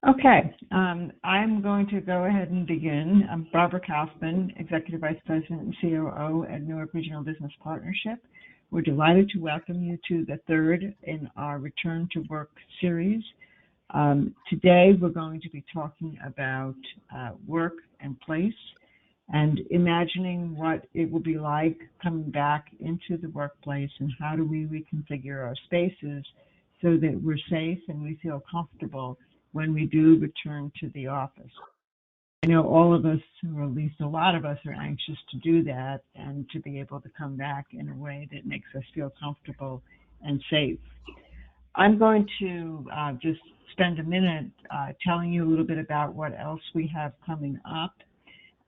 Okay, I'm going to go ahead and begin. I'm Barbara Kaufman, Executive Vice President and COO at Newark Regional Business Partnership. We're delighted to welcome you to the third in our Return to Work series. Today, we're going to be talking about work and place and imagining what it will be like coming back into the workplace and how do we reconfigure our spaces so that we're safe and we feel comfortable when we do return to the office. I know all of us, or at least a lot of us, are anxious to do that and to be able to come back in a way that makes us feel comfortable and safe. I'm going to just spend a minute telling you a little bit about what else we have coming up,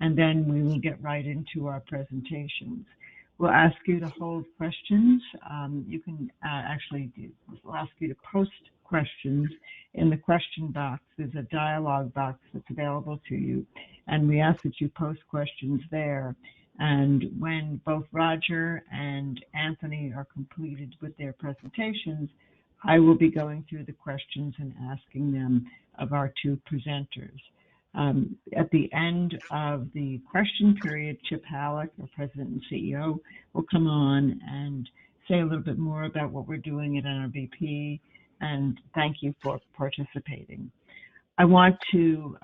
and then we will get right into our presentations. We'll ask you to hold questions. You can we'll ask you to post questions in the question box. There's a dialog box that's available to you, and we ask that you post questions there. And when both Roger and Anthony are completed with their presentations, I will be going through the questions and asking them of our two presenters. At the end of the question period, Chip Halleck, our President and CEO, will come on and say a little bit more about what we're doing at NRBP, and thank you for participating. I want to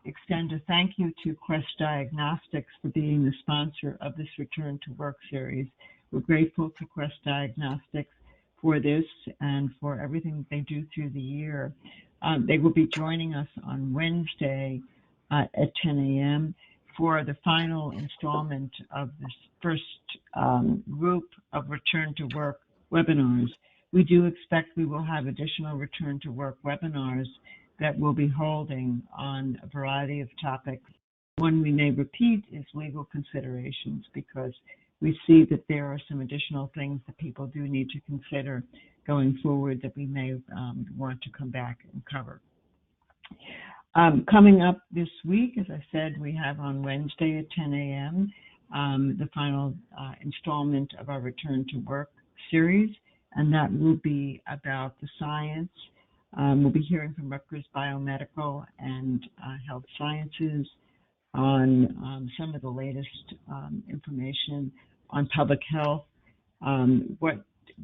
extend a thank you to Quest Diagnostics for being the sponsor of this Return to Work series. We're grateful to Quest Diagnostics for this and for everything they do through the year. They will be joining us on Wednesday at 10 a.m. for the final installment of this first group of Return to Work webinars. We do expect we will have additional Return to Work webinars that we'll be holding on a variety of topics. One we may repeat is legal considerations, because we see that there are some additional things that people do need to consider going forward that we may want to come back and cover. Coming up this week, as I said, we have on Wednesday at 10 a.m. The final installment of our Return to Work series, and that will be about the science. We'll be hearing from Rutgers Biomedical and Health Sciences on some of the latest information on public health.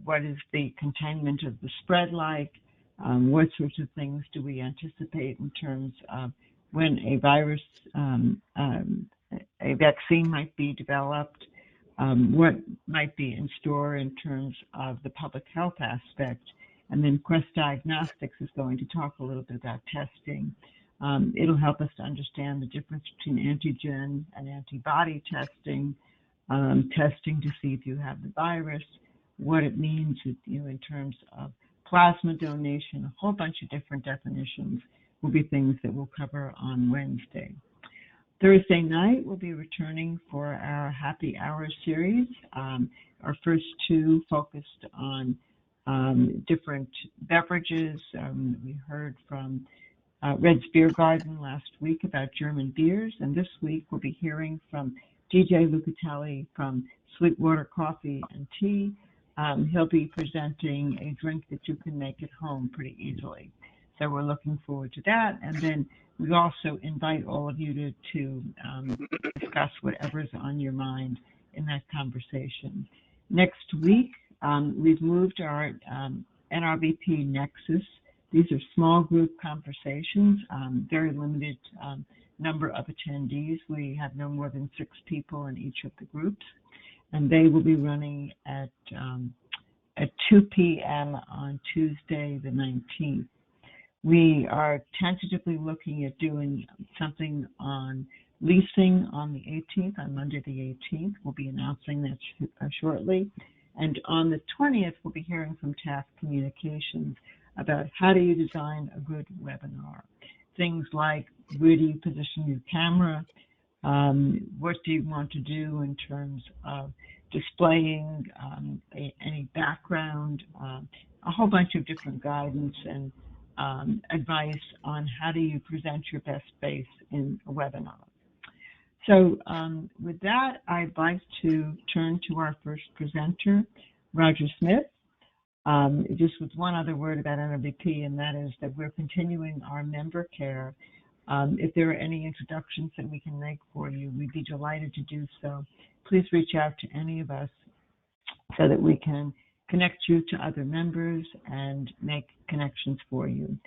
What is the containment of the spread like? What sorts of things do we anticipate in terms of when a virus, a vaccine might be developed? What might be in store in terms of the public health aspect? And then Quest Diagnostics is going to talk a little bit about testing. It'll help us to understand the difference between antigen and antibody testing, testing to see if you have the virus, what it means in terms of plasma donation. A whole bunch of different definitions will be things that we'll cover on Wednesday. Thursday night, we'll be returning for our Happy Hour series. Our first two focused on different beverages. We heard from Red's Beer Garden last week about German beers, and this week we'll be hearing from DJ Lucatelli from Sweetwater Coffee and Tea. He'll be presenting a drink that you can make at home pretty easily. So we're looking forward to that. And then we also invite all of you to discuss whatever's on your mind in that conversation. Next week, we've moved our NRBP Nexus. These are small group conversations, very limited number of attendees. We have no more than 6 people in each of the groups, and they will be running at 2 p.m. on Tuesday the 19th. We are tentatively looking at doing something on leasing on the 18th, on Monday the 18th. We'll be announcing that shortly. And on the 20th, we'll be hearing from Taft Communications about how do you design a good webinar. Things like, where do you position your camera? What do you want to do in terms of displaying any background? A whole bunch of different guidance and advice on how do you present your best face in a webinar. So with that, I'd like to turn to our first presenter, Roger Smith. Just with one other word about NRBP, and that is that we're continuing our member care. If there are any introductions that we can make for you, we'd be delighted to do so. Please reach out to any of us so that we can connect you to other members and make connections for you.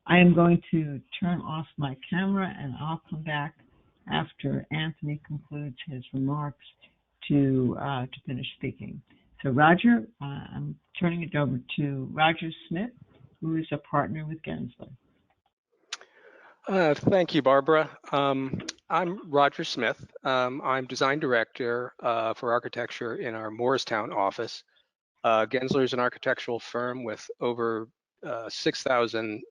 I am going to turn off my camera, and I'll come back after Anthony concludes his remarks to finish speaking. So Roger, I'm turning it over to Roger Smith, who is a partner with Gensler. Thank you, Barbara. I'm Roger Smith. I'm design director for architecture in our Morristown office. Gensler is an architectural firm with over 6,000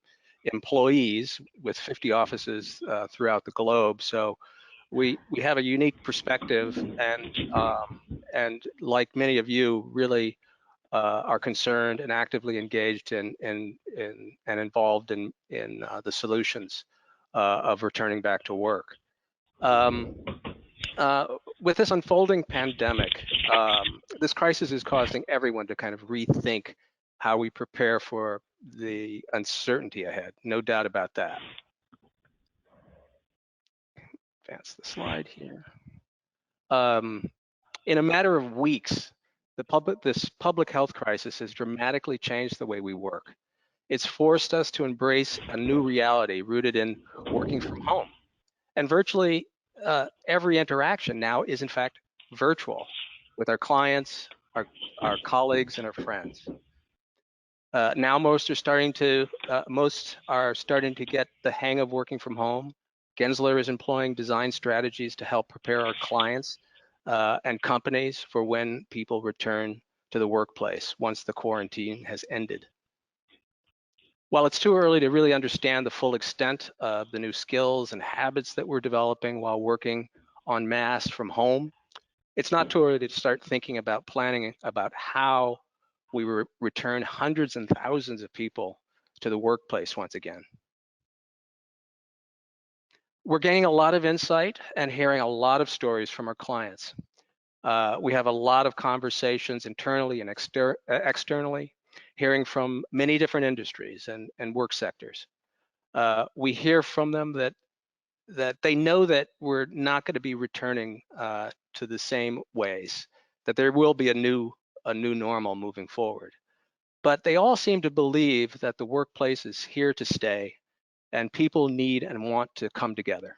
employees with 50 offices throughout the globe. So we have a unique perspective, and like many of you, really are concerned and actively engaged in and involved in the solutions of returning back to work. With this unfolding pandemic, this crisis is causing everyone to kind of rethink how we prepare for the uncertainty ahead. No doubt about that. Advance the slide here. In a matter of weeks, this public health crisis has dramatically changed the way we work. It's forced us to embrace a new reality rooted in working from home. And virtually every interaction now is in fact virtual with our clients, our colleagues, and our friends. Now most are starting to get the hang of working from home. Gensler is employing design strategies to help prepare our clients and companies for when people return to the workplace once the quarantine has ended. While it's too early to really understand the full extent of the new skills and habits that we're developing while working en masse from home, it's not too early to start thinking about planning about how we return hundreds and thousands of people to the workplace once again. We're gaining a lot of insight and hearing a lot of stories from our clients. We have a lot of conversations internally and externally, hearing from many different industries and work sectors. We hear from them that they know that we're not going to be returning to the same ways, that there will be a new normal moving forward. But they all seem to believe that the workplace is here to stay and people need and want to come together.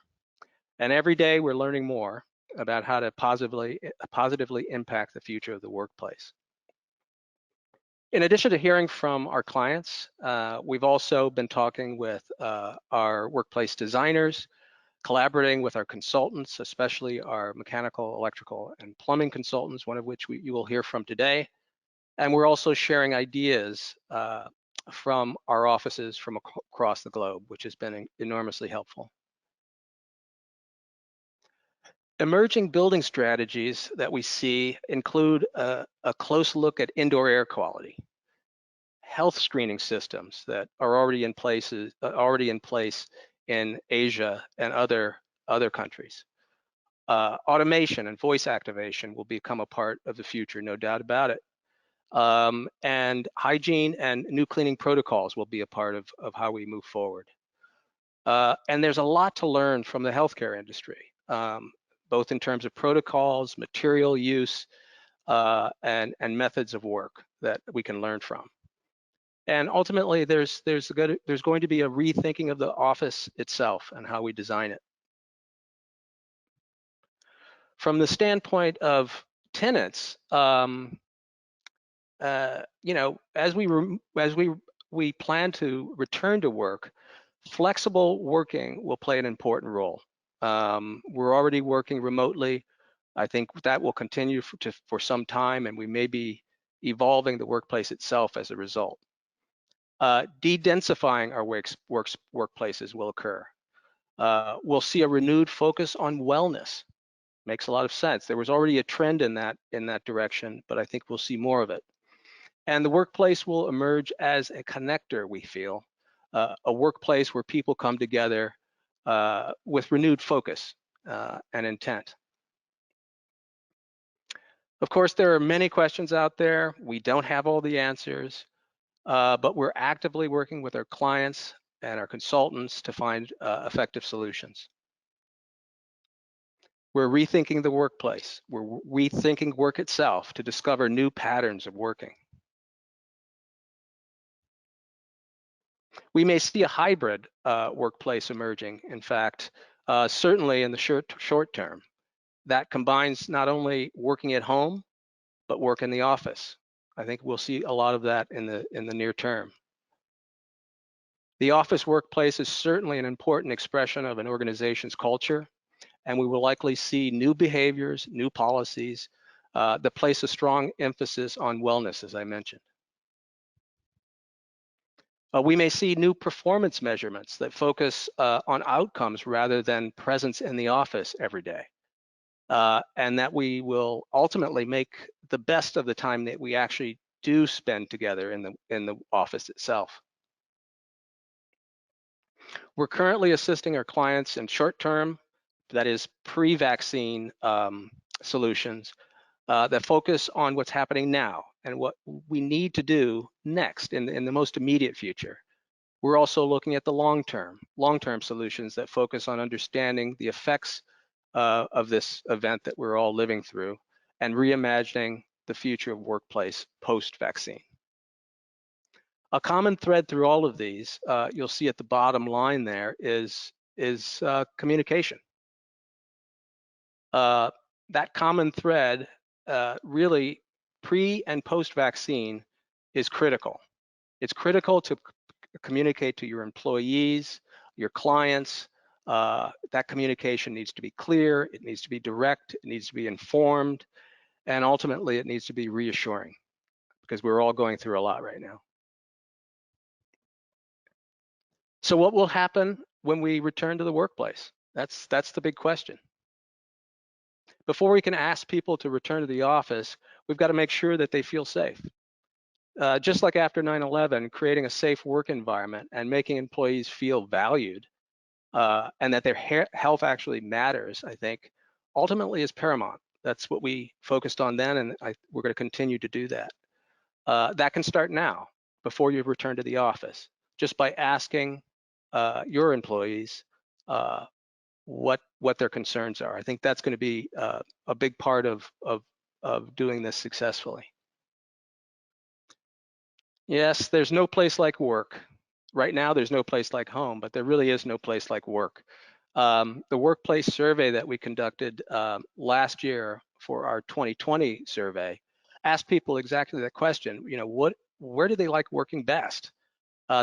And every day we're learning more about how to positively impact the future of the workplace. In addition to hearing from our clients, we've also been talking with our workplace designers, collaborating with our consultants, especially our mechanical, electrical, and plumbing consultants, one of which you will hear from today. And we're also sharing ideas from our offices from across the globe, which has been enormously helpful. Emerging building strategies that we see include a close look at indoor air quality, health screening systems that are already in place in Asia and other countries. Automation and voice activation will become a part of the future, no doubt about it. And hygiene and new cleaning protocols will be a part of how we move forward. And there's a lot to learn from the healthcare industry, both in terms of protocols, material use, and methods of work that we can learn from. And ultimately, there's going to be a rethinking of the office itself and how we design it. From the standpoint of tenants, as we plan to return to work, flexible working will play an important role. We're already working remotely. I think that will continue for some time, and we may be evolving the workplace itself as a result. De-densifying our workplaces will occur. We'll see a renewed focus on wellness. Makes a lot of sense. There was already a trend in that direction, but I think we'll see more of it. And the workplace will emerge as a connector, we feel, a workplace where people come together with renewed focus and intent. Of course, there are many questions out there. We don't have all the answers. but we're actively working with our clients and our consultants to find effective solutions. We're rethinking the workplace. We're rethinking work itself to discover new patterns of working. We may see a hybrid workplace emerging, in fact, certainly in the short term, that combines not only working at home, but work in the office. I think we'll see a lot of that in the near term. The office workplace is certainly an important expression of an organization's culture, and we will likely see new behaviors, new policies that place a strong emphasis on wellness, as I mentioned. We may see new performance measurements that focus on outcomes rather than presence in the office every day. And that we will ultimately make the best of the time that we actually do spend together in the office itself. We're currently assisting our clients in short-term, that is pre-vaccine solutions that focus on what's happening now and what we need to do next in the most immediate future. We're also looking at the long-term solutions that focus on understanding the effects of this event that we're all living through and reimagining the future of workplace post-vaccine. A common thread through all of these, you'll see at the bottom line there, is communication. That common thread really pre and post-vaccine is critical. It's critical to communicate to your employees, your clients. That communication needs to be clear, it needs to be direct, it needs to be informed, and ultimately it needs to be reassuring, because we're all going through a lot right now. So what will happen when we return to the workplace? That's the big question. Before we can ask people to return to the office, we've got to make sure that they feel safe. Just like after 9/11, creating a safe work environment and making employees feel valued and that their health actually matters, I think, ultimately is paramount. That's what we focused on then, and we're going to continue to do that. That can start now, before you return to the office, just by asking your employees what their concerns are. I think that's going to be a big part of doing this successfully. Yes, there's no place like work. Right now, there's no place like home, but there really is no place like work. The workplace survey that we conducted last year for our 2020 survey asked people exactly that question. You know, where do they like working best?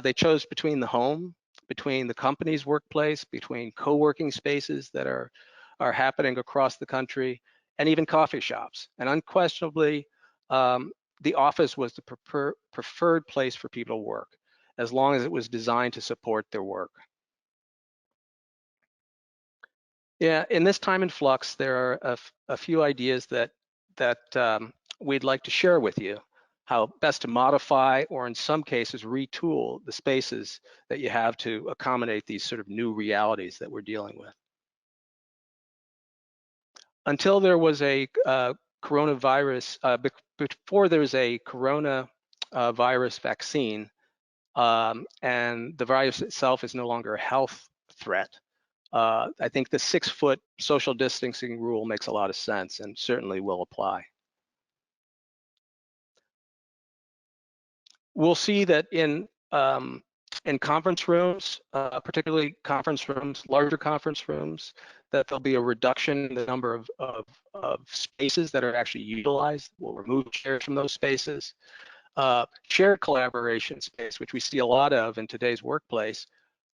They chose between the home, between the company's workplace, between co-working spaces that are happening across the country, and even coffee shops. And unquestionably, the office was the preferred place for people to work, as long as it was designed to support their work. Yeah, in this time in flux, there are a few ideas that we'd like to share with you, how best to modify, or in some cases, retool the spaces that you have to accommodate these sort of new realities that we're dealing with. Until there was a coronavirus, before there was a coronavirus vaccine, and the virus itself is no longer a health threat, I think the 6-foot social distancing rule makes a lot of sense and certainly will apply. We'll see that in conference rooms, particularly conference rooms, larger conference rooms, that there'll be a reduction in the number of spaces that are actually utilized. We'll remove chairs from those spaces. Shared collaboration space, which we see a lot of in today's workplace,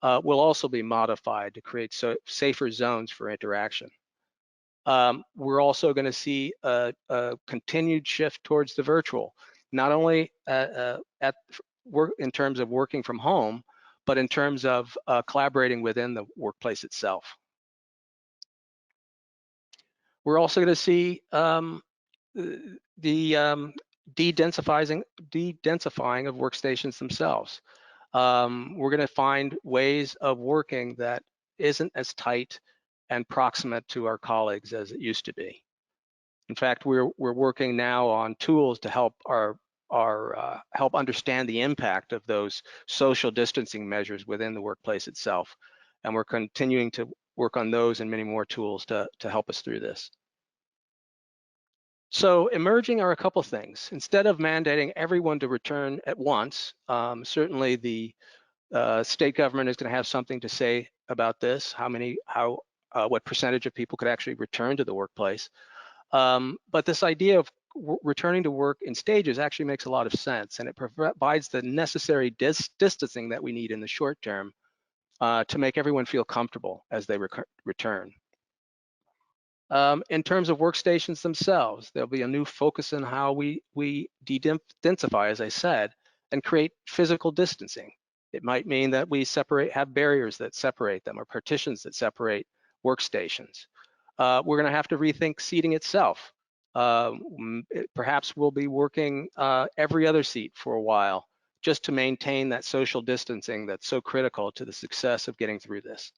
will also be modified to create safer zones for interaction. We're also going to see a continued shift towards the virtual, not only at work in terms of working from home, but in terms of collaborating within the workplace itself. We're also going to see the de-densifying of workstations themselves. We're going to find ways of working that isn't as tight and proximate to our colleagues as it used to be. In fact, we're working now on tools to help our help understand the impact of those social distancing measures within the workplace itself. And we're continuing to work on those and many more tools to help us through this. So emerging are a couple things. Instead of mandating everyone to return at once, certainly the state government is going to have something to say about this, what percentage of people could actually return to the workplace. But this idea of returning to work in stages actually makes a lot of sense, and it provides the necessary distancing that we need in the short term to make everyone feel comfortable as they return. In terms of workstations themselves, there'll be a new focus on how we de-densify, as I said, and create physical distancing. It might mean that we have barriers that separate them or partitions that separate workstations. We're going to have to rethink seating itself. Perhaps we'll be working every other seat for a while just to maintain that social distancing that's so critical to the success of getting through this.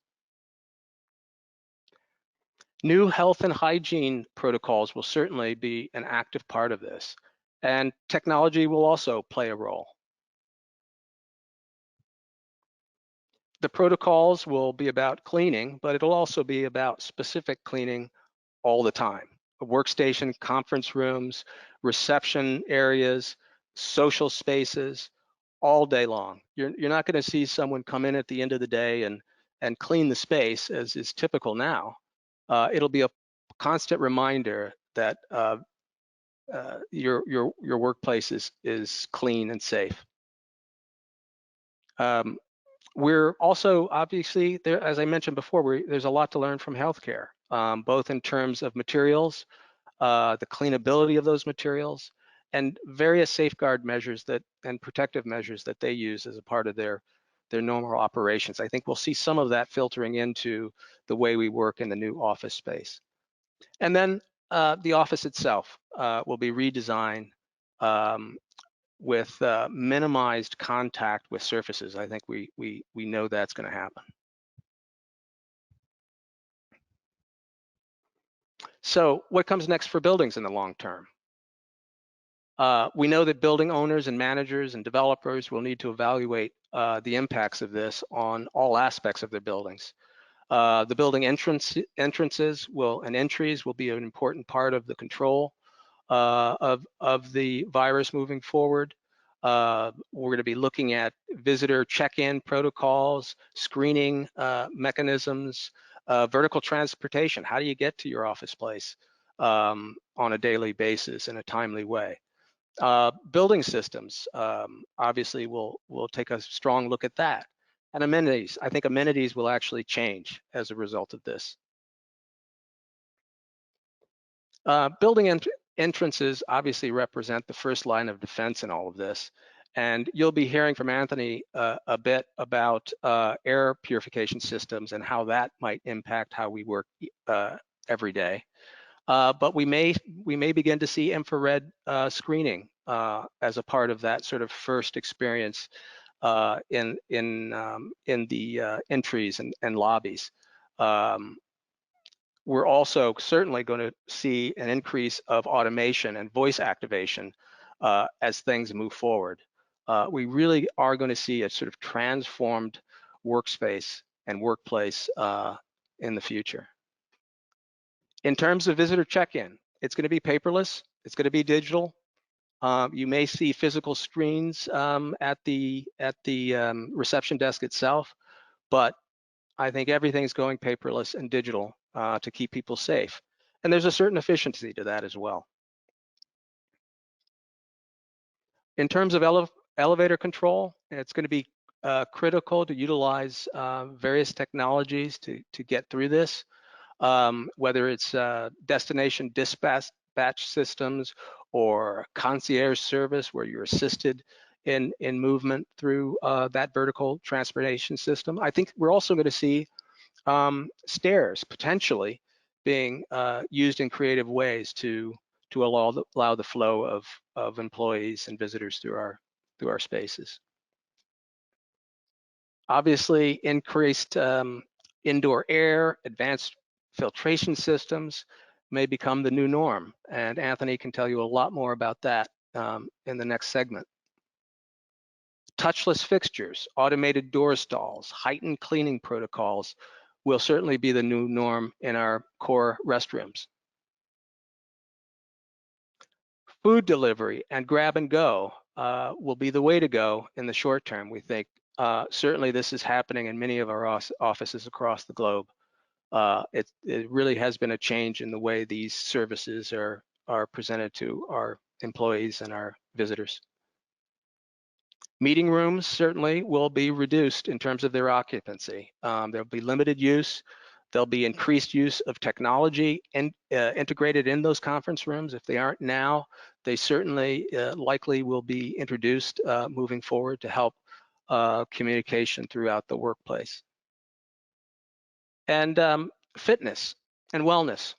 New health and hygiene protocols will certainly be an active part of this, and technology will also play a role. The protocols will be about cleaning, but it'll also be about specific cleaning all the time. A workstation, conference rooms, reception areas, social spaces, all day long. You're not going to see someone come in at the end of the day and clean the space as is typical now. It'll be a constant reminder that your workplace is clean and safe. We're also obviously there, as I mentioned before, there's a lot to learn from healthcare, both in terms of materials, the cleanability of those materials, and various safeguard measures and protective measures that they use as a part of their normal operations. I think we'll see some of that filtering into the way we work in the new office space. And then the office itself will be redesigned with minimized contact with surfaces. I think we know that's going to happen. So what comes next for buildings in the long term? We know that building owners and managers and developers will need to evaluate the impacts of this on all aspects of their buildings. The building entrances and entries will be an important part of the control of the virus moving forward. We're going to be looking at visitor check-in protocols, screening mechanisms, vertical transportation. How do you get to your office place on a daily basis in a timely way? Building systems, obviously, we'll take a strong look at that. And amenities, I think amenities will actually change as a result of this. Building entrances obviously represent the first line of defense in all of this. And you'll be hearing from Anthony a bit about air purification systems and how that might impact how we work every day. But we may begin to see infrared screening as a part of that sort of first experience in the entries and lobbies. We're also certainly going to see an increase of automation and voice activation as things move forward. We really are going to see a sort of transformed workspace and workplace in the future. In terms of visitor check-in, it's going to be paperless. It's going to be digital. You may see physical screens at the reception desk itself, but I think everything's going paperless and digital to keep people safe. And there's a certain efficiency to that as well. In terms of elevator control, it's going to be critical to utilize various technologies to get through this. Whether it's destination dispatch systems or concierge service where you're assisted in movement through that vertical transportation system. I think we're also going to see stairs potentially being used in creative ways to allow the flow of employees and visitors through our spaces. Obviously, increased indoor air, advanced filtration systems may become the new norm, and Anthony can tell you a lot more about that in the next segment. Touchless fixtures, automated door stalls, heightened cleaning protocols will certainly be the new norm in our core restrooms. Food delivery and grab and go will be the way to go in the short term, we think. Certainly this is happening in many of our offices across the globe. It really has been a change in the way these services are presented to our employees and our visitors. Meeting rooms certainly will be reduced in terms of their occupancy. There'll be limited use. There'll be increased use of technology and integrated in those conference rooms. If they aren't now, they certainly likely will be introduced moving forward to help communication throughout the workplace. And fitness and wellness.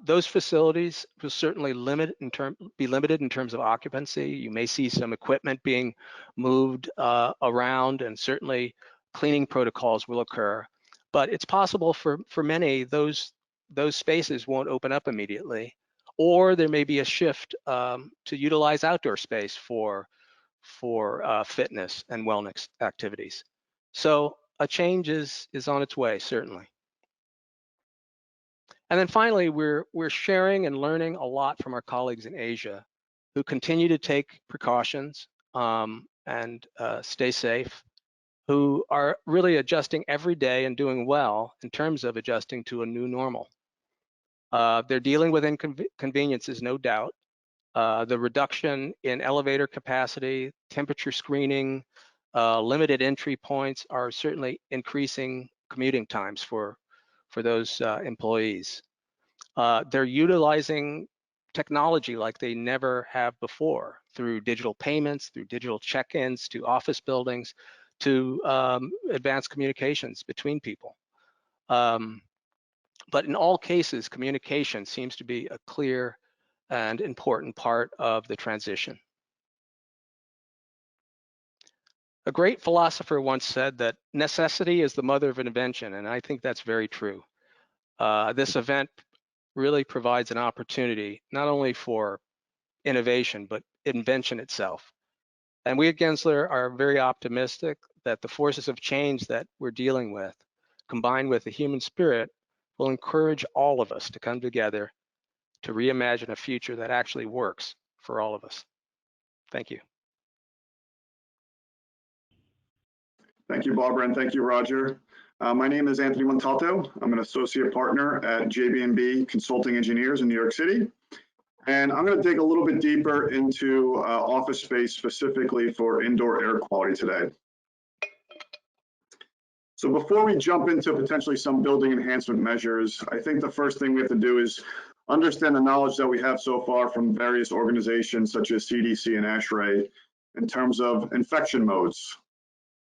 Those facilities will certainly be limited in terms of occupancy. You may see some equipment being moved around, and certainly cleaning protocols will occur. But it's possible for many, those spaces won't open up immediately, or there may be a shift to utilize outdoor space for fitness and wellness activities. So a change is on its way, certainly. And then finally, we're sharing and learning a lot from our colleagues in Asia who continue to take precautions and stay safe, who are really adjusting every day and doing well in terms of adjusting to a new normal. They're dealing with inconveniences, no doubt. The reduction in elevator capacity, temperature screening, limited entry points are certainly increasing commuting times for those employees. They're utilizing technology like they never have before, through digital payments, through digital check-ins, to office buildings, to advanced communications between people. But in all cases, communication seems to be a clear and important part of the transition. A great philosopher once said that necessity is the mother of invention, and I think that's very true. This event really provides an opportunity not only for innovation, but invention itself. And we at Gensler are very optimistic that the forces of change that we're dealing with, combined with the human spirit, will encourage all of us to come together to reimagine a future that actually works for all of us. Thank you. Thank you, Barbara, and thank you, Roger. My name is Anthony Montalto. I'm an associate partner at JB&B Consulting Engineers in New York City. And I'm going to dig a little bit deeper into office space, specifically for indoor air quality today. So before we jump into potentially some building enhancement measures, I think the first thing we have to do is understand the knowledge that we have so far from various organizations such as CDC and ASHRAE in terms of infection modes.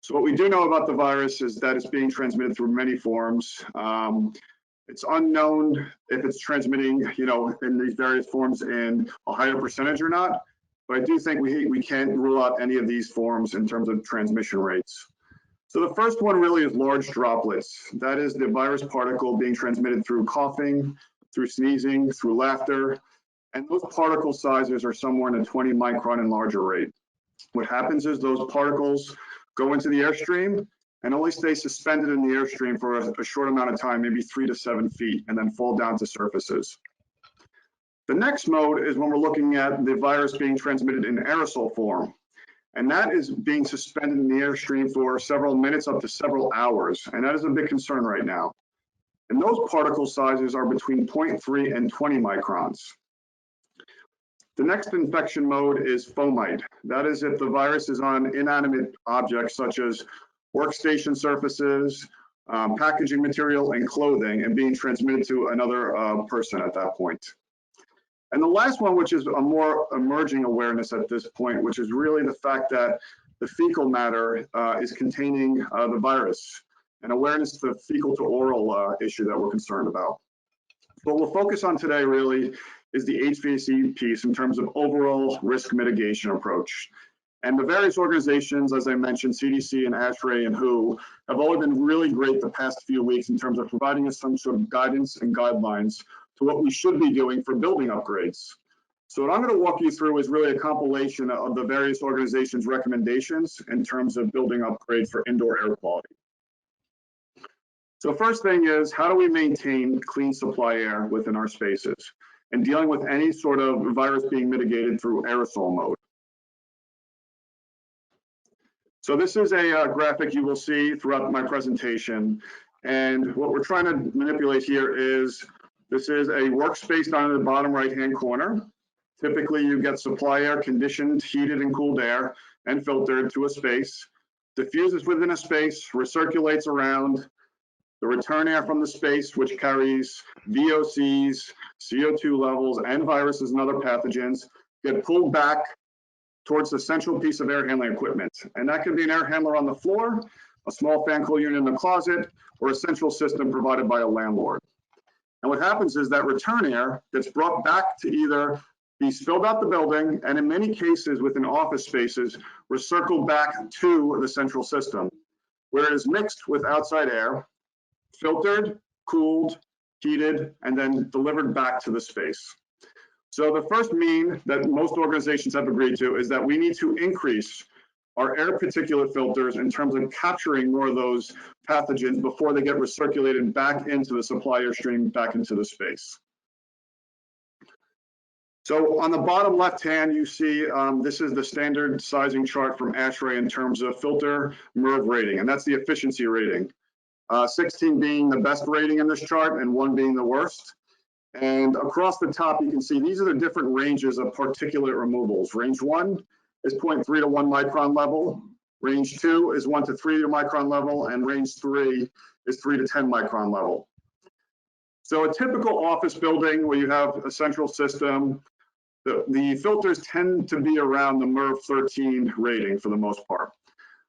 So what we do know about the virus is that it's being transmitted through many forms. It's unknown if it's transmitting, in these various forms in a higher percentage or not. But I do think we can't rule out any of these forms in terms of transmission rates. So the first one really is large droplets. That is the virus particle being transmitted through coughing, through sneezing, through laughter. And those particle sizes are somewhere in the 20 micron and larger rate. What happens is those particles go into the airstream and only stay suspended in the airstream for a short amount of time, maybe 3 to 7 feet, and then fall down to surfaces. The next mode is when we're looking at the virus being transmitted in aerosol form. And that is being suspended in the airstream for several minutes up to several hours. And that is a big concern right now. And those particle sizes are between 0.3 and 20 microns. The next infection mode is fomite. That is if the virus is on inanimate objects such as workstation surfaces, packaging material, and clothing, and being transmitted to another person at that point. And the last one, which is a more emerging awareness at this point, which is really the fact that the fecal matter is containing the virus, and awareness to the fecal to oral issue that we're concerned about. What we'll focus on today really is the HVAC piece in terms of overall risk mitigation approach. And the various organizations, as I mentioned, CDC and ASHRAE and WHO, have all been really great the past few weeks in terms of providing us some sort of guidance and guidelines to what we should be doing for building upgrades. So what I'm going to walk you through is really a compilation of the various organizations' recommendations in terms of building upgrades for indoor air quality. So first thing is, how do we maintain clean supply air within our spaces and dealing with any sort of virus being mitigated through aerosol mode? So this is a graphic you will see throughout my presentation. And what we're trying to manipulate here is, this is a workspace down in the bottom right-hand corner. Typically, you get supply air, conditioned, heated, and cooled air, and filtered to a space, diffuses within a space, recirculates around. The return air from the space, which carries VOCs, CO2 levels, and viruses and other pathogens, get pulled back towards the central piece of air handling equipment. And that can be an air handler on the floor, a small fan cool unit in the closet, or a central system provided by a landlord. And what happens is that return air gets brought back to either be spilled out the building, and in many cases within office spaces, recircled back to the central system, where it is mixed with outside air, filtered, cooled, heated, and then delivered back to the space. So the first mean that most organizations have agreed to is that we need to increase our air particulate filters in terms of capturing more of those pathogens before they get recirculated back into the supply air stream, back into the space. So on the bottom left hand, you see this is the standard sizing chart from ASHRAE in terms of filter MERV rating, and that's the efficiency rating. 16 being the best rating in this chart and 1 being the worst. And across the top, you can see these are the different ranges of particulate removals. Range 1 is 0.3 to 1 micron level. Range 2 is 1 to 3 micron level, and range 3 is 3 to 10 micron level. So a typical office building where you have a central system, the filters tend to be around the MERV 13 rating for the most part.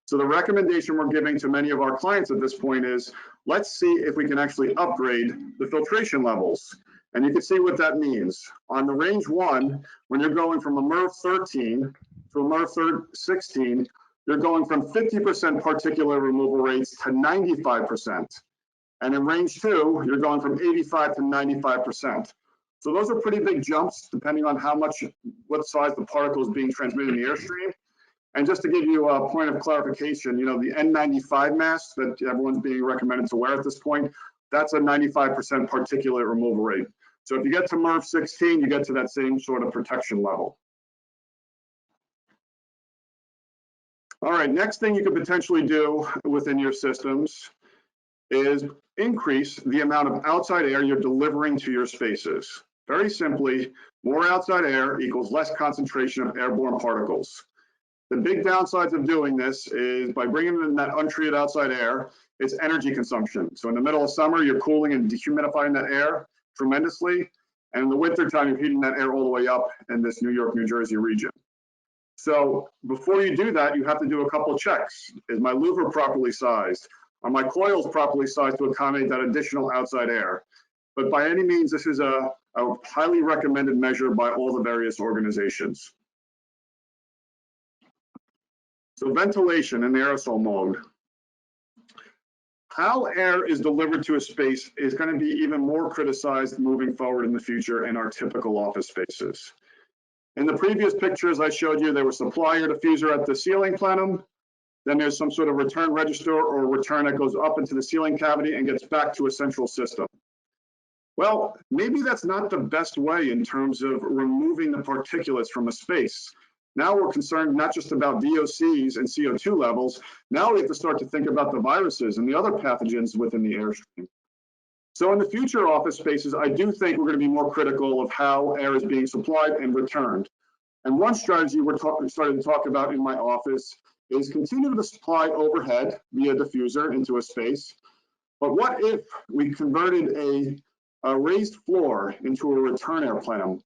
So the recommendation we're giving to many of our clients at this point is, let's see if we can actually upgrade the filtration levels. And you can see what that means. On the range 1, when you're going from a MERV 13 to a MERV 16, you're going from 50% particulate removal rates to 95%. And in range 2, you're going from 85 to 95%. So those are pretty big jumps depending on what size the particle is being transmitted in the airstream. And just to give you a point of clarification, the N95 mask that everyone's being recommended to wear at this point, that's a 95% particulate removal rate. So if you get to MERV 16, you get to that same sort of protection level. All right, next thing you could potentially do within your systems is increase the amount of outside air you're delivering to your spaces. Very simply, more outside air equals less concentration of airborne particles. The big downsides of doing this is by bringing in that untreated outside air, it's energy consumption. So in the middle of summer, you're cooling and dehumidifying that air tremendously. And in the wintertime, you're heating that air all the way up in this New York, New Jersey region. So before you do that, you have to do a couple of checks. Is my louver properly sized? Are my coils properly sized to accommodate that additional outside air? But by any means, this is a highly recommended measure by all the various organizations. So ventilation in the aerosol mode. How air is delivered to a space is going to be even more criticized moving forward in the future in our typical office spaces. In the previous pictures I showed you, there was supply air diffuser at the ceiling plenum. Then there's some sort of return register or return that goes up into the ceiling cavity and gets back to a central system. Well, maybe that's not the best way in terms of removing the particulates from a space. Now we're concerned not just about VOCs and CO2 levels. Now we have to start to think about the viruses and the other pathogens within the airstream. So in the future office spaces, I do think we're going to be more critical of how air is being supplied and returned. And one strategy we're starting to talk about in my office is continue to supply overhead via diffuser into a space. But what if we converted a raised floor into a return air plenum,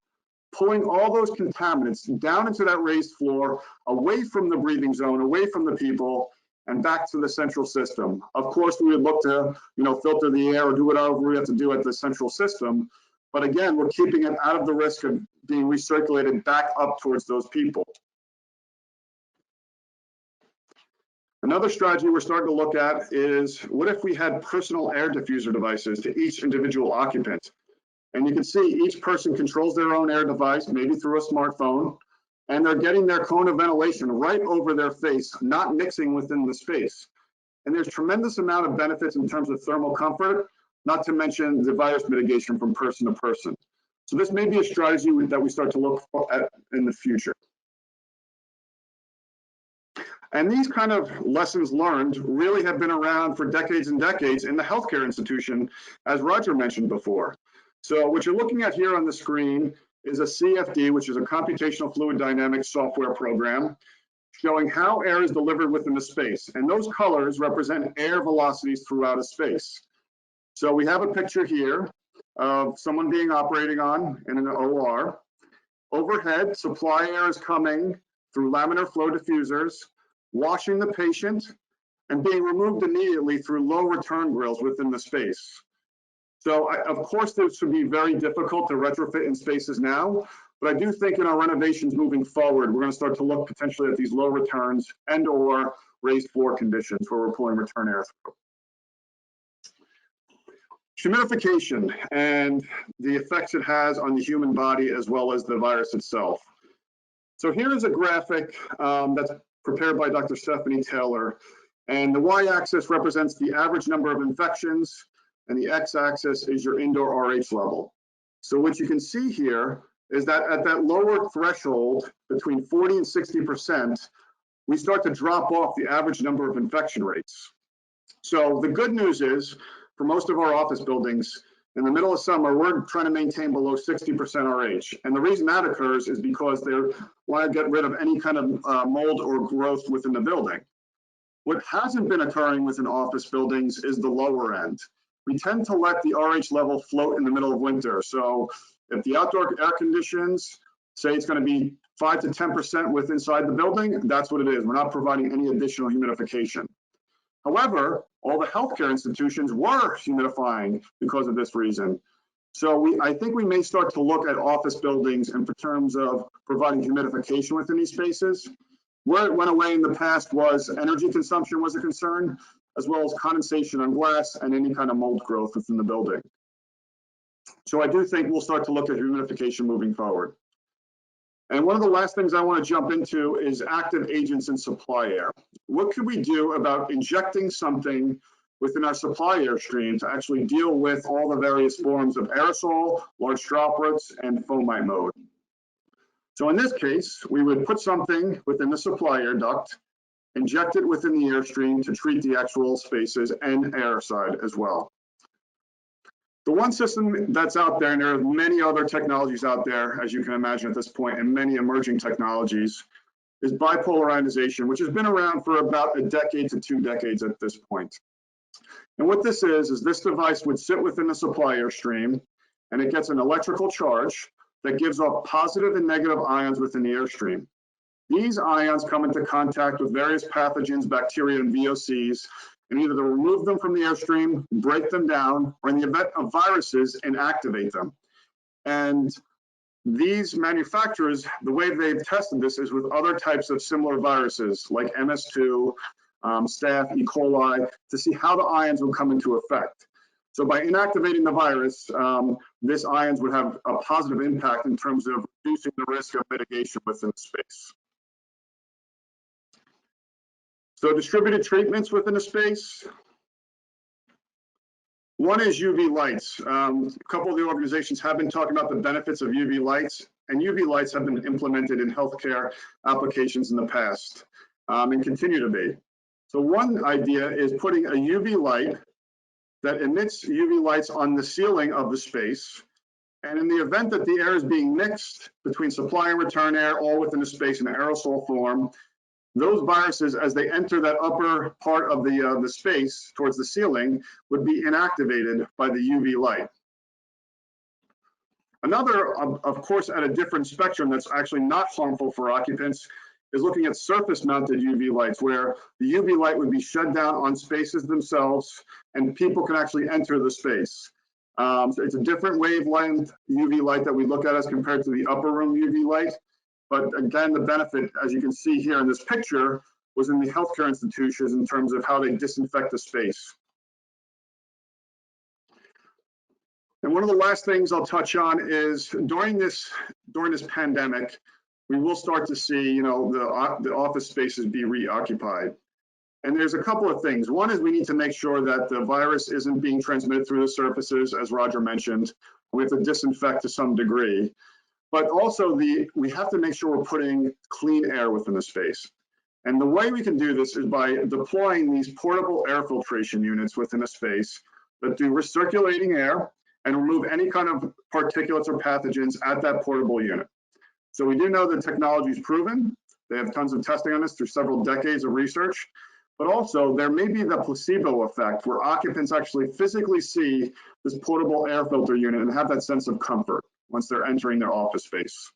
pulling all those contaminants down into that raised floor, away from the breathing zone, away from the people, and back to the central system. Of course, we would look to, filter the air or do whatever we have to do at the central system. But again, we're keeping it out of the risk of being recirculated back up towards those people. Another strategy we're starting to look at is, what if we had personal air diffuser devices to each individual occupant? And you can see each person controls their own air device, maybe through a smartphone, and they're getting their cone of ventilation right over their face, not mixing within the space. And there's tremendous amount of benefits in terms of thermal comfort, not to mention the virus mitigation from person to person. So this may be a strategy that we start to look at in the future. And these kind of lessons learned really have been around for decades and decades in the healthcare institution, as Roger mentioned before. So what you're looking at here on the screen is a CFD, which is a computational fluid dynamics software program, showing how air is delivered within the space. And those colors represent air velocities throughout a space. So we have a picture here of someone being operated on in an OR. Overhead, supply air is coming through laminar flow diffusers, washing the patient, and being removed immediately through low return grills within the space. So of course, this would be very difficult to retrofit in spaces now, but I do think in our renovations moving forward, we're going to start to look potentially at these low returns and or raised floor conditions where we're pulling return air through. Humidification and the effects it has on the human body as well as the virus itself. So here is a graphic that's prepared by Dr. Stephanie Taylor, and the y-axis represents the average number of infections, and the x-axis is your indoor RH level. So what you can see here is that at that lower threshold, between 40 and 60%, we start to drop off the average number of infection rates. So the good news is, for most of our office buildings, in the middle of summer, we're trying to maintain below 60% RH. And the reason that occurs is because they want to get rid of any kind of mold or growth within the building. What hasn't been occurring within office buildings is the lower end. We tend to let the RH level float in the middle of winter. So if the outdoor air conditions say it's going to be 5 to 10% with inside the building, that's what it is. We're not providing any additional humidification. However, all the healthcare institutions were humidifying because of this reason. So I think we may start to look at office buildings in terms of providing humidification within these spaces. Where it went away in the past was energy consumption was a concern, as well as condensation on glass and any kind of mold growth within the building. So I do think we'll start to look at humidification moving forward. And one of the last things I want to jump into is active agents in supply air. What could we do about injecting something within our supply air stream to actually deal with all the various forms of aerosol, large droplets, and fomite mode? So in this case, we would put something within the supply air duct, inject it within the airstream to treat the actual spaces and air side as well. The one system that's out there, and there are many other technologies out there, as you can imagine at this point, and many emerging technologies, is bipolar ionization, which has been around for about a decade to 2 decades at this point. And what this is this device would sit within the supply air stream, and it gets an electrical charge that gives off positive and negative ions within the airstream. These ions come into contact with various pathogens, bacteria, and VOCs, and either to remove them from the airstream, break them down, or in the event of viruses, inactivate them. And these manufacturers, the way they've tested this is with other types of similar viruses like MS2, Staph, E. coli, to see how the ions will come into effect. So by inactivating the virus, this ions would have a positive impact in terms of reducing the risk of mitigation within the space. So distributed treatments within a space. One is UV lights. A couple of the organizations have been talking about the benefits of UV lights, and UV lights have been implemented in healthcare applications in the past and continue to be. So one idea is putting a UV light that emits UV lights on the ceiling of the space. And in the event that the air is being mixed between supply and return air, all within the space in aerosol form, those viruses, as they enter that upper part of the space towards the ceiling, would be inactivated by the UV light. Another, of course, at a different spectrum that's actually not harmful for occupants is looking at surface-mounted UV lights, where the UV light would be shed down on spaces themselves, and people can actually enter the space. So it's a different wavelength UV light that we look at as compared to the upper room UV light. But again, the benefit, as you can see here in this picture, was in the healthcare institutions in terms of how they disinfect the space. And one of the last things I'll touch on is during this pandemic, we will start to see, the office spaces be reoccupied. And there's a couple of things. One is we need to make sure that the virus isn't being transmitted through the surfaces, as Roger mentioned. We have to disinfect to some degree. But also we have to make sure we're putting clean air within the space. And the way we can do this is by deploying these portable air filtration units within a space that do recirculating air and remove any kind of particulates or pathogens at that portable unit. So we do know the technology is proven. They have tons of testing on this through several decades of research. But also there may be the placebo effect where occupants actually physically see this portable air filter unit and have that sense of comfort once they're entering their office space.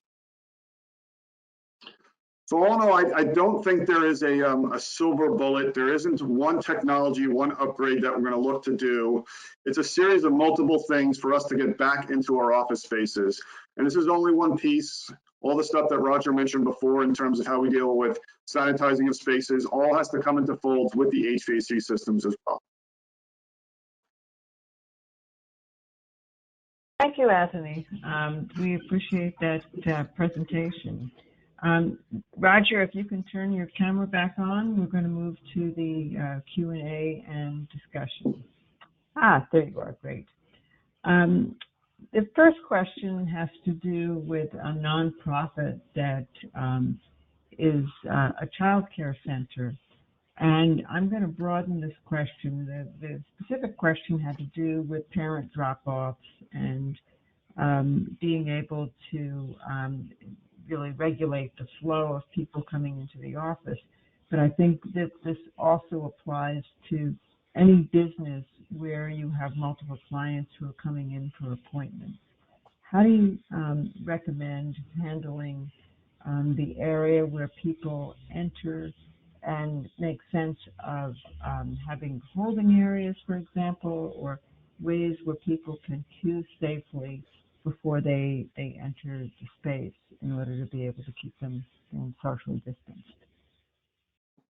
So all in all, I don't think there is a silver bullet. There isn't one technology, one upgrade that we're going to look to do. It's a series of multiple things for us to get back into our office spaces. And this is only one piece. All the stuff that Roger mentioned before in terms of how we deal with sanitizing of spaces, all has to come into folds with the HVAC systems as well. Thank you, Anthony. We appreciate that presentation. Roger, if you can turn your camera back on, we're going to move to the Q&A and discussion. There you are. Great. The first question has to do with a nonprofit that is a child care center. And I'm going to broaden this question. The specific question had to do with parent drop-offs and being able to really regulate the flow of people coming into the office. But I think that this also applies to any business where you have multiple clients who are coming in for appointments. How do you recommend handling the area where people enter and make sense of having holding areas, for example, or ways where people can queue safely before they enter the space in order to be able to keep them socially distanced?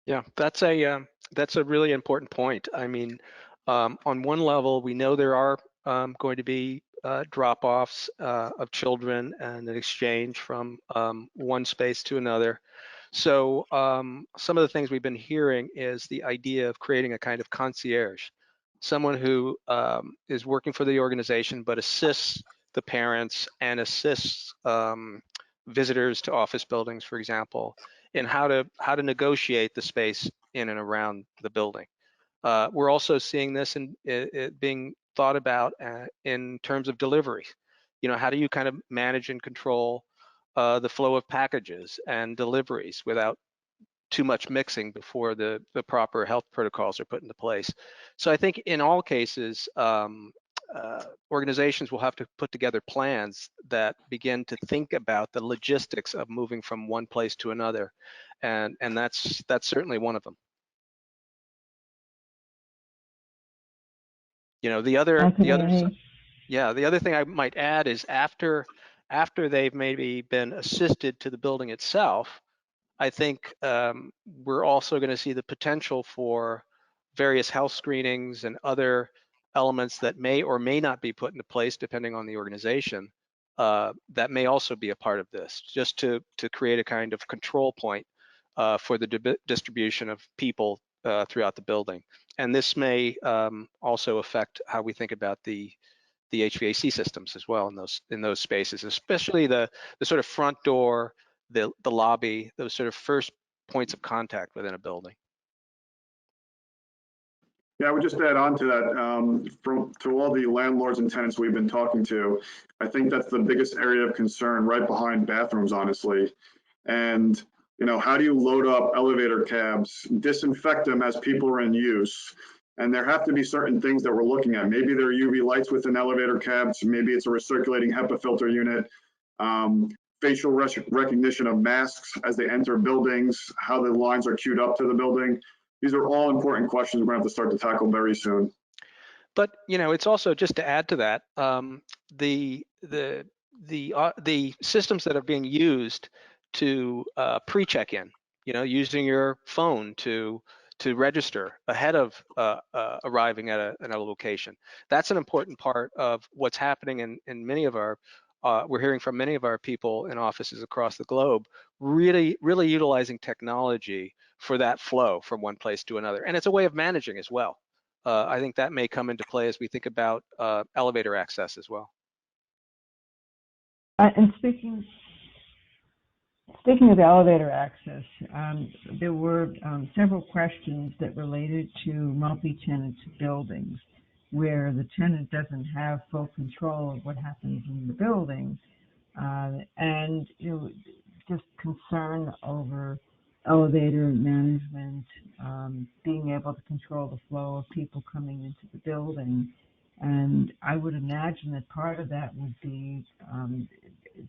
Yeah, that's a really important point. I mean, on one level, we know there are going to be drop-offs of children and an exchange from one space to another. So some of the things we've been hearing is the idea of creating a kind of concierge, someone who is working for the organization but assists the parents and assists visitors to office buildings, for example, in how to negotiate the space in and around the building. We're also seeing this in it being thought about in terms of delivery. How do you kind of manage and control the flow of packages and deliveries without too much mixing before the proper health protocols are put into place? So I think in all cases, organizations will have to put together plans that begin to think about the logistics of moving from one place to another, and that's certainly one of them. The other thing I might add is after they've maybe been assisted to the building itself, I think we're also going to see the potential for various health screenings and other elements that may or may not be put into place depending on the organization that may also be a part of this, just to create a kind of control point for the distribution of people throughout the building. And this may also affect how we think about the HVAC systems as well in those spaces, especially the sort of front door, the lobby, those sort of first points of contact within a building. Yeah, I would just add on to that, to all the landlords and tenants we've been talking to, I think that's the biggest area of concern, right behind bathrooms, honestly. And how do you load up elevator cabs, disinfect them as people are in use? And there have to be certain things that we're looking at. Maybe there are UV lights within elevator cabs. Maybe it's a recirculating HEPA filter unit. Facial recognition of masks as they enter buildings, how the lines are queued up to the building. These are all important questions we're going to have to start to tackle very soon. But it's also, just to add to that, the systems that are being used to pre-check in, using your phone to to register ahead of arriving at a location. That's an important part of what's happening in many of our, we're hearing from many of our people in offices across the globe, really utilizing technology for that flow from one place to another. And it's a way of managing as well. I think that may come into play as we think about elevator access as well. And speaking of elevator access, there were several questions that related to multi-tenant buildings where the tenant doesn't have full control of what happens in the building, and just concern over elevator management, being able to control the flow of people coming into the building. And I would imagine that part of that would be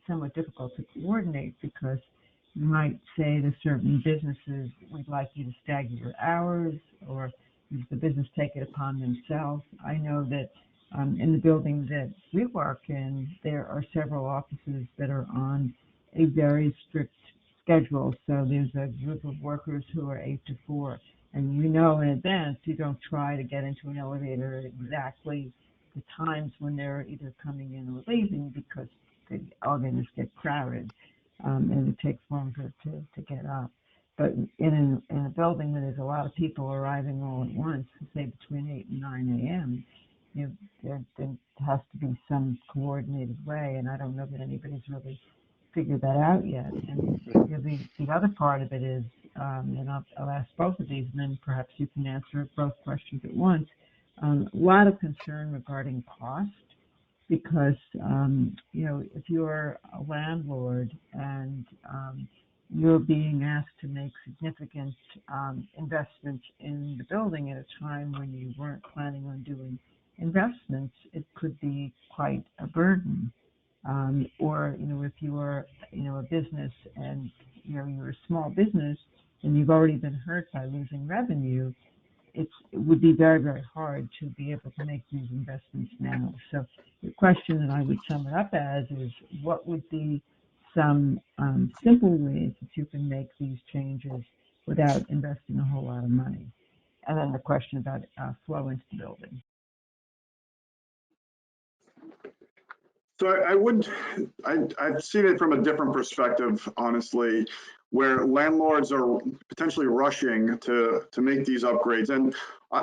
somewhat difficult to coordinate, because you might say to certain businesses, we'd like you to stagger your hours, or does the business take it upon themselves? I know that in the building that we work in, there are several offices that are on a very strict schedule. So there's a group of workers who are 8 to 4, and in advance, you don't try to get into an elevator at exactly the times when they're either coming in or leaving, because the elevators get crowded, and it takes longer to get up. But in a building where there's a lot of people arriving all at once, say between 8 and 9 a.m., there has to be some coordinated way, and I don't know that anybody's really figured that out yet. And the other part of it is, and I'll ask both of these, and then perhaps you can answer both questions at once. A lot of concern regarding cost, because if you're a landlord and you're being asked to make significant investments in the building at a time when you weren't planning on doing investments, it could be quite a burden. Or if you are a business and you're a small business and you've already been hurt by losing revenue, it would be very, very hard to be able to make these investments now. So the question that I would sum it up as is, what would be some simple ways that you can make these changes without investing a whole lot of money? And then the question about flow into the building. So I've seen it from a different perspective, honestly, where landlords are potentially rushing to make these upgrades. And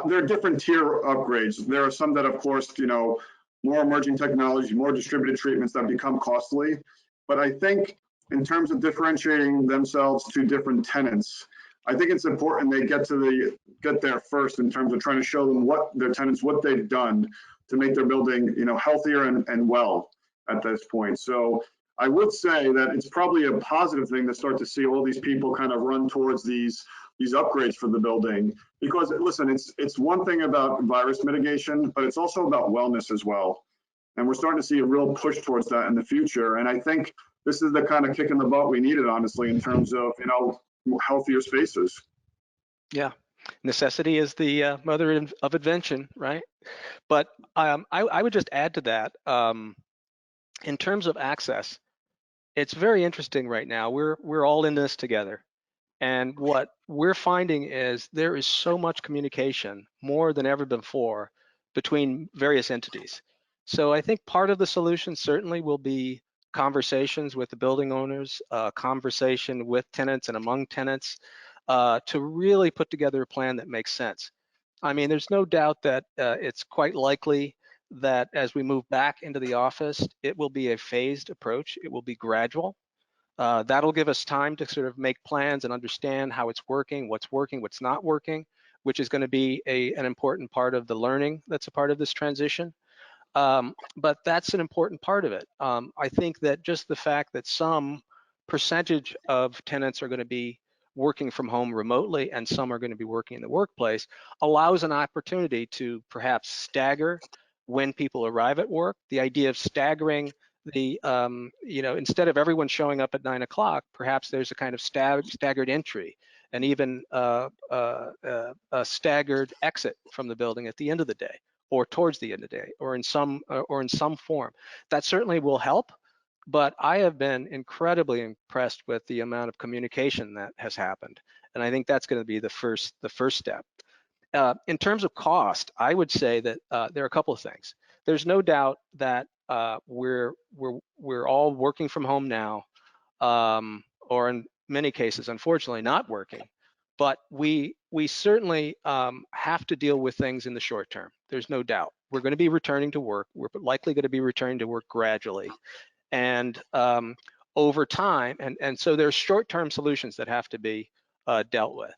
there are different tier upgrades. There are some that, of course, more emerging technology, more distributed treatments that become costly. But I think in terms of differentiating themselves to different tenants, I think it's important they get there first in terms of trying to show them what they've done to make their building, healthier and well at this point. So I would say that it's probably a positive thing to start to see all these people kind of run towards these upgrades for the building, because listen, it's one thing about virus mitigation, but it's also about wellness as well. And we're starting to see a real push towards that in the future. And I think this is the kind of kick in the butt we needed, honestly, in terms of, healthier spaces. Yeah. Necessity is the mother of invention, right? But I would just add to that, in terms of access, it's very interesting right now. We're all in this together. And what we're finding is there is so much communication, more than ever before, between various entities. So I think part of the solution certainly will be conversations with the building owners, conversation with tenants and among tenants, to really put together a plan that makes sense. I mean, there's no doubt that it's quite likely that as we move back into the office, it will be a phased approach. It will be gradual. That'll give us time to sort of make plans and understand how it's working, what's not working, which is going to be an important part of the learning that's a part of this transition. But that's an important part of it. I think that just the fact that some percentage of tenants are going to be working from home remotely and some are going to be working in the workplace allows an opportunity to perhaps stagger when people arrive at work. The idea of staggering the, instead of everyone showing up at 9 o'clock, perhaps there's a kind of staggered entry and even a staggered exit from the building at the end of the day, or towards the end of the day, or in some form. That certainly will help. but I have been incredibly impressed with the amount of communication that has happened, and I think that's going to be the first step. In terms of cost, I would say that there are a couple of things. There's no doubt that we're all working from home now, or in many cases, unfortunately, not working. But we certainly have to deal with things in the short term. There's no doubt. We're going to be returning to work. We're likely going to be returning to work gradually, and over time. And so there's short-term solutions that have to be dealt with.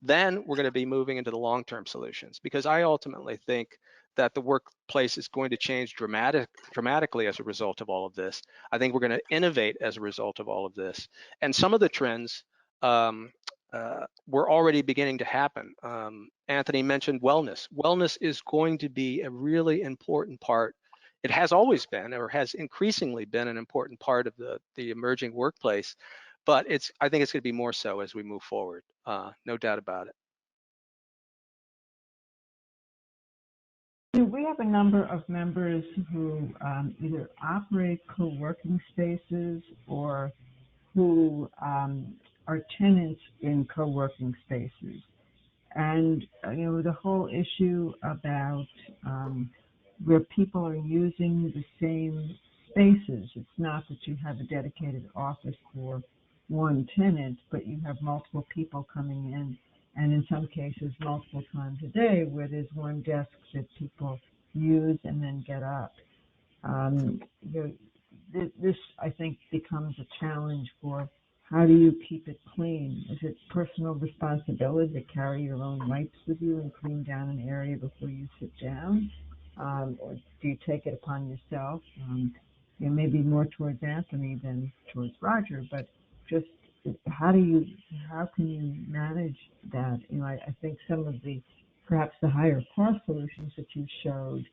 Then we're going to be moving into the long-term solutions, because I ultimately think that the workplace is going to change dramatically as a result of all of this. I think we're going to innovate as a result of all of this. And some of the trends were already beginning to happen. Anthony mentioned wellness. Wellness is going to be a really important part. It has always been, or has increasingly been, an important part of the emerging workplace, but I think it's going to be more so as we move forward. No doubt about it. We have a number of members who either operate co-working spaces or who are tenants in co-working spaces. And, the whole issue about where people are using the same spaces. It's not that you have a dedicated office for one tenant, but you have multiple people coming in, and in some cases multiple times a day, where there's one desk that people use and then get up. This, I think, becomes a challenge for how do you keep it clean? Is it personal responsibility to carry your own wipes with you and clean down an area before you sit down? Or do you take it upon yourself? Maybe more towards Anthony than towards Roger, but just how can you manage that? I think some of perhaps the higher cost solutions that you showed,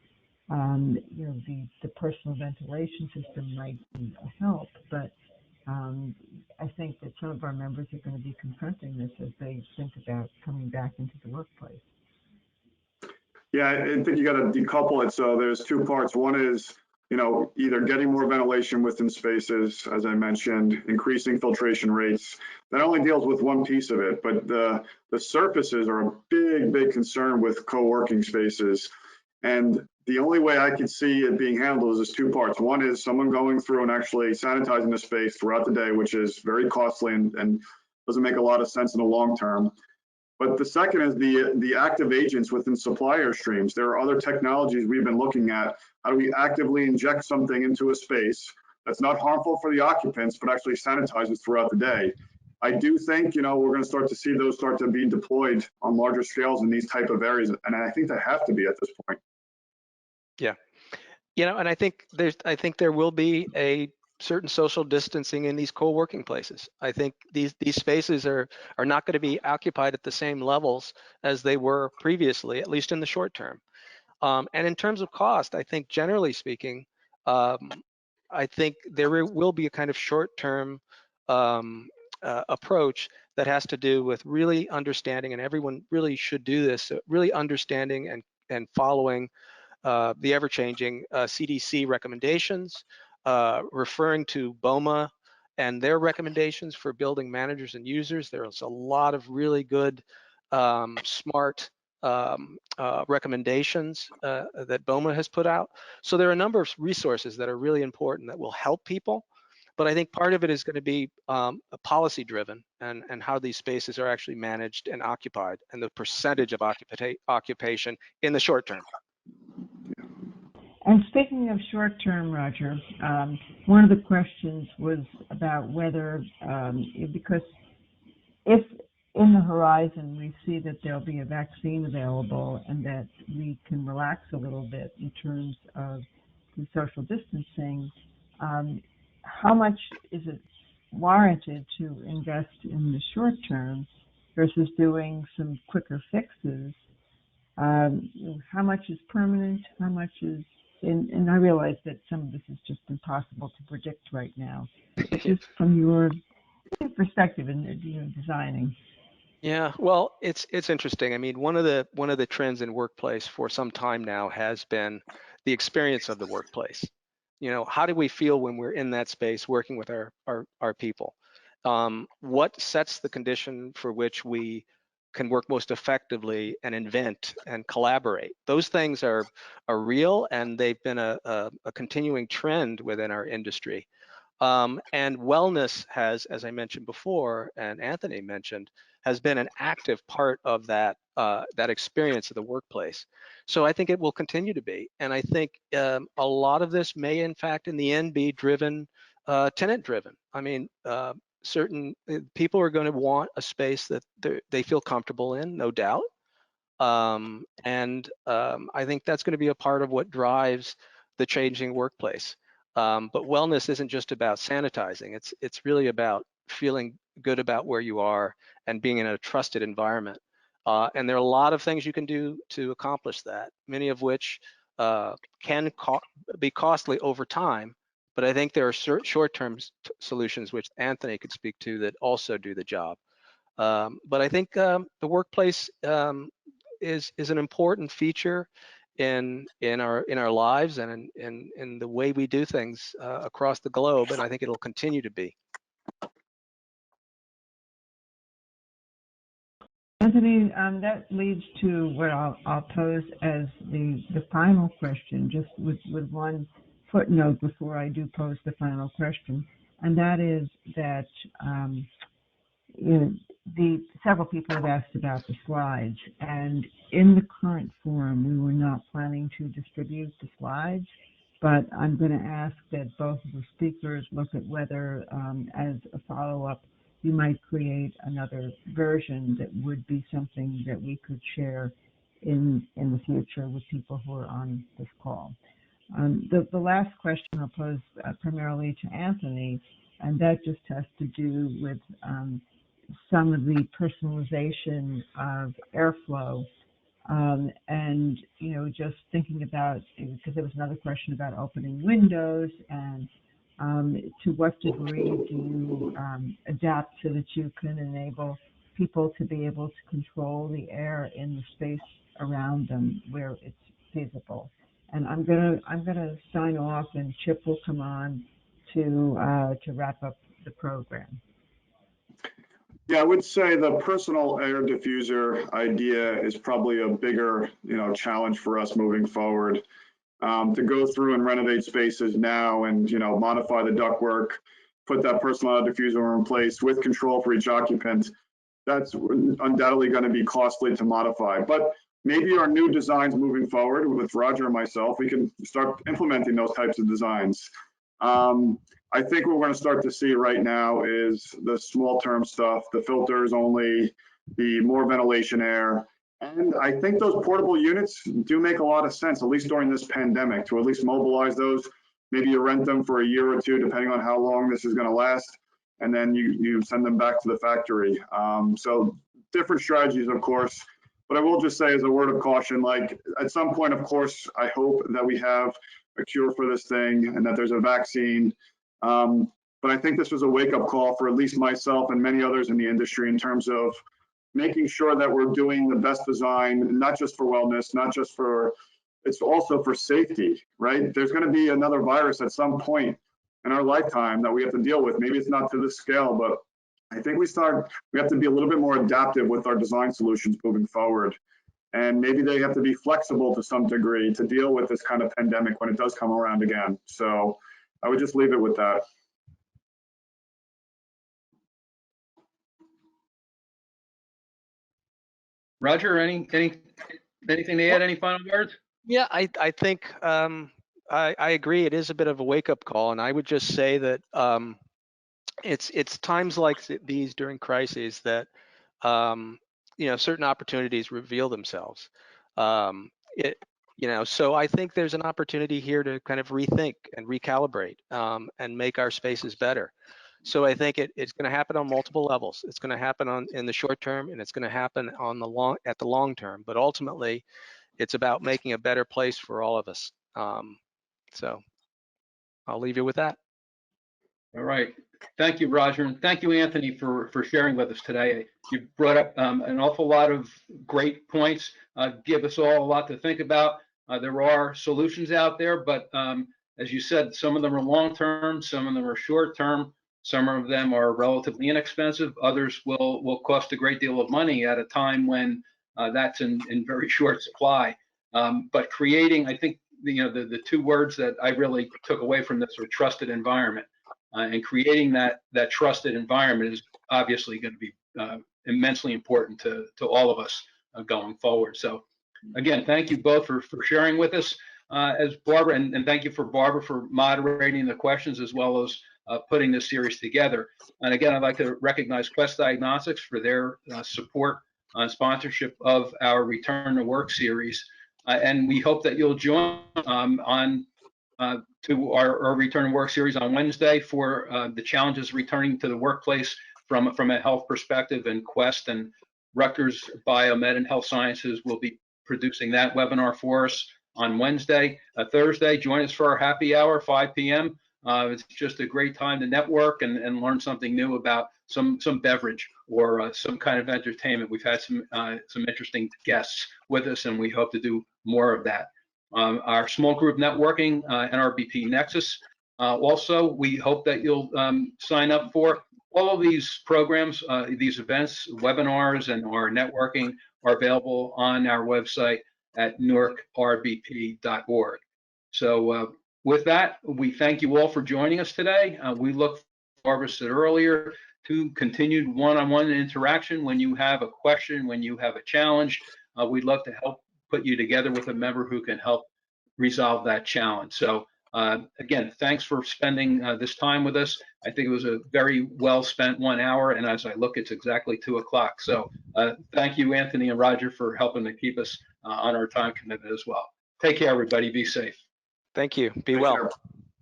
the personal ventilation system might be a help, but I think that some of our members are going to be confronting this as they think about coming back into the workplace. Yeah, I think you got to decouple it. So there's two parts. One is, either getting more ventilation within spaces, as I mentioned, increasing filtration rates. That only deals with one piece of it, but the surfaces are a big, big concern with co-working spaces. And the only way I can see it being handled is two parts. One is someone going through and actually sanitizing the space throughout the day, which is very costly and doesn't make a lot of sense in the long term. But the second is the active agents within supplier streams. There are other technologies we've been looking at. How do we actively inject something into a space that's not harmful for the occupants, but actually sanitizes throughout the day? I do think, we're going to start to see those start to be deployed on larger scales in these type of areas. And I think they have to be at this point. Yeah. And I think there will be a certain social distancing in these co-working places. I think these spaces are not going to be occupied at the same levels as they were previously, at least in the short term. And in terms of cost, I think generally speaking, I think there will be a kind of short-term approach that has to do with really understanding, and everyone really should do this, really understanding and following the ever-changing CDC recommendations, referring to BOMA and their recommendations for building managers and users. There's a lot of really good, smart recommendations that BOMA has put out. So there are a number of resources that are really important that will help people. But I think part of it is going to be policy driven and how these spaces are actually managed and occupied, and the percentage of occupation in the short term. And speaking of short term, Roger, one of the questions was about whether, because if in the horizon we see that there'll be a vaccine available and that we can relax a little bit in terms of the social distancing, how much is it warranted to invest in the short term versus doing some quicker fixes? How much is permanent? How much is and I realize that some of this is just impossible to predict right now. But just from your perspective in designing. Yeah, well, it's interesting. I mean, one of the trends in workplace for some time now has been the experience of the workplace. how do we feel when we're in that space working with our people? What sets the condition for which we can work most effectively and invent and collaborate? Those things are real, and they've been a continuing trend within our industry. And wellness has, as I mentioned before, and Anthony mentioned, has been an active part of that experience of the workplace. So I think it will continue to be. And I think a lot of this may, in fact, in the end, be driven, tenant driven. I mean, certain people are going to want a space that they feel comfortable in, no doubt. I think that's going to be a part of what drives the changing workplace. But wellness isn't just about sanitizing. It's really about feeling good about where you are and being in a trusted environment. And there are a lot of things you can do to accomplish that, many of which can be costly over time. But I think there are short-term solutions which Anthony could speak to that also do the job. But I think the workplace is an important feature in our lives and in the way we do things across the globe, and I think it'll continue to be. Anthony, that leads to what I'll pose as the final question, just with one footnote before I do pose the final question, and that is that several people have asked about the slides, and in the current forum, we were not planning to distribute the slides, but I'm going to ask that both of the speakers look at whether, as a follow-up, you might create another version that would be something that we could share in the future with people who are on this call. The last question I'll pose primarily to Anthony, and that just has to do with some of the personalization of airflow, and just thinking about, because there was another question about opening windows, and to what degree do you adapt so that you can enable people to be able to control the air in the space around them where it's feasible. And I'm gonna sign off, and Chip will come on to wrap up the program. Yeah, I would say the personal air diffuser idea is probably a bigger, challenge for us moving forward. To go through and renovate spaces now and, modify the ductwork, put that personal air diffuser in place with control for each occupant, that's undoubtedly going to be costly to modify. But maybe our new designs moving forward with Roger and myself, we can start implementing those types of designs. I think what we're going to start to see right now is the small term stuff, the filters only, the more ventilation air. And I think those portable units do make a lot of sense, at least during this pandemic, to at least mobilize those. Maybe you rent them for a year or two, depending on how long this is going to last, and then you send them back to the factory. So different strategies, of course. But I will just say, as a word of caution, like at some point, of course, I hope that we have a cure for this thing and that there's a vaccine. But I think this was a wake-up call for at least myself and many others in the industry in terms of making sure that we're doing the best design, not just for wellness, not just for, it's also for safety, right? There's going to be another virus at some point in our lifetime that we have to deal with. Maybe it's not to this scale, but I think we have to be a little bit more adaptive with our design solutions moving forward. And maybe they have to be flexible to some degree to deal with this kind of pandemic when it does come around again. So I would just leave it with that. Roger, anything to add? Any final words? Yeah, I think I agree. It is a bit of a wake-up call, and I would just say that it's times like these during crises that certain opportunities reveal themselves. So I think there's an opportunity here to kind of rethink and recalibrate and make our spaces better. So I think it's going to happen on multiple levels. It's going to happen in the short term, and it's going to happen at the long term. But ultimately, it's about making a better place for all of us. So I'll leave you with that. All right. Thank you, Roger, and thank you, Anthony, for sharing with us today. You brought up an awful lot of great points. Give us all a lot to think about. There are solutions out there, but as you said, some of them are long-term, some of them are short-term, some of them are relatively inexpensive, others will cost a great deal of money at a time when that's in very short supply. But creating, I think, the two words that I really took away from this are trusted environment. And creating that trusted environment is obviously going to be immensely important to all of us going forward. So again, thank you both for sharing with us. As Barbara, and thank you for Barbara for moderating the questions as well as putting this series together. And again, I'd like to recognize Quest Diagnostics for their support and sponsorship of our Return to Work series. And we hope that you'll join to our Return to Work series on Wednesday for the challenges returning to the workplace from a health perspective. And Quest and Rutgers Biomed and Health Sciences will be producing that webinar for us on Wednesday. Thursday, join us for our happy hour, 5 p.m. It's just a great time to network and learn something new about some beverage or some kind of entertainment. We've had some interesting guests with us, and we hope to do more of that. Our small group networking, NRBP Nexus. Also, we hope that you'll sign up for all of these programs, these events, webinars, and our networking are available on our website at newarkrbp.org. So with that, we thank you all for joining us today. We look, Barbara said earlier, to continued one-on-one interaction. When you have a question, when you have a challenge, we'd love to help put you together with a member who can help resolve that challenge. So again, thanks for spending this time with us. I think it was a very well spent 1 hour, and as I look, it's exactly 2 o'clock. So thank you, Anthony and Roger, for helping to keep us on our time commitment as well. Take care, everybody. Be safe. Thank you. Be Take well. care.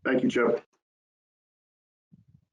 Thank you, Joe.